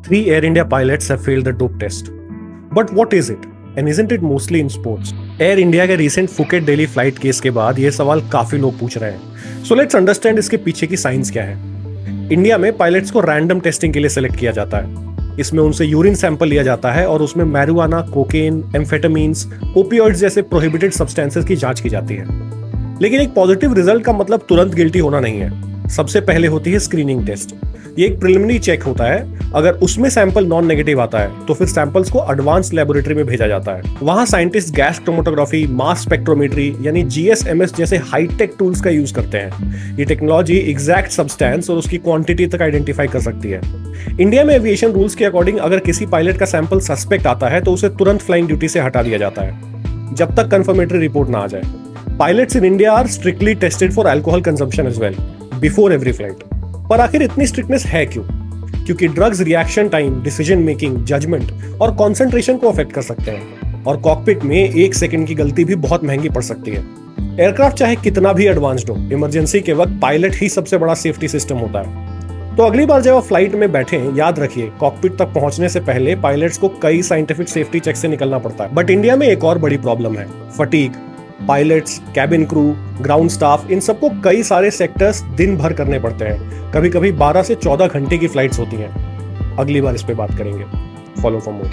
Three Air India pilots have failed the dope test. But what is it? And isn't it mostly in sports? Air India के recent Phuket Delhi flight case के बाद ये सवाल काफी लोग पूछ रहे हैं। सो लेट्स अंडरस्टैंड इसके पीछे की साइंस क्या है। इंडिया में पायलट्स को रैंडम टेस्टिंग के लिए सेलेक्ट किया जाता है। इसमें उनसे यूरिन सैंपल लिया जाता है और उसमें मैरिजुआना, कोकेन, एम्फेटामिन्स, ओपियोइड्स जैसे प्रोहिबिटेड सब्सटेंसेस की जांच की जाती है। लेकिन एक पॉजिटिव रिजल्ट का मतलब तुरंत गिल्टी होना नहीं है। सबसे पहले होती है स्क्रीनिंग टेस्ट। ये एक प्रिलिमिनरी चेक होता है। अगर उसमें सैंपल नॉन नेगेटिव आता है तो फिर सैंपल्स को एडवांस लेबोरेटरी में भेजा जाता है। वहां scientist gas chromatography, mass spectrometry यानी जीएसएमएस जैसे हाईटेक टूल्स का यूज करते हैं। ये टेक्नोलॉजी एग्जैक्ट सब्सटेंस और उसकी क्वांटिटी तक आइडेंटिफाई कर सकती है। इंडिया में एविएशन रूल्स के अकॉर्डिंग अगर किसी पायलट का सैंपल सस्पेक्ट आता है तो उसे तुरंत फ्लाइंग ड्यूटी से हटा दिया जाता है जब तक कंफर्मेटरी रिपोर्ट ना आ जाए। Pilots in India are strictly tested for alcohol consumption as well before every flight. पर आखिर इतनी स्ट्रिक्टनेस है क्यों? क्योंकि drugs reaction time, decision making, judgement और कंसंट्रेशन को अफेक्ट कर सकते हैं और कॉकपिट में 1 सेकंड की गलती भी बहुत महंगी पड़ सकती है। एयरक्राफ्ट चाहे कितना भी एडवांस्ड हो, इमरजेंसी के वक्त पायलट ही सबसे बड़ा सेफ्टी सिस्टम होता है। तो अगली बार जब आप फ्लाइट में बैठे याद रखिए कॉकपिट तक पहुंचने से पहले पायलट्स को कई साइंटिफिक सेफ्टी चेक से निकलना पड़ता है। बट इंडिया में एक और बड़ी प्रॉब्लम है, fatigue. Pilots, cabin crew, ground staff, इन सबको कई सारे सेक्टर्स दिन भर करने पड़ते हैं। कभी कभी 12 से 14 घंटे की फ्लाइट्स होती हैं। अगली बार इस पे बात करेंगे। Follow for more.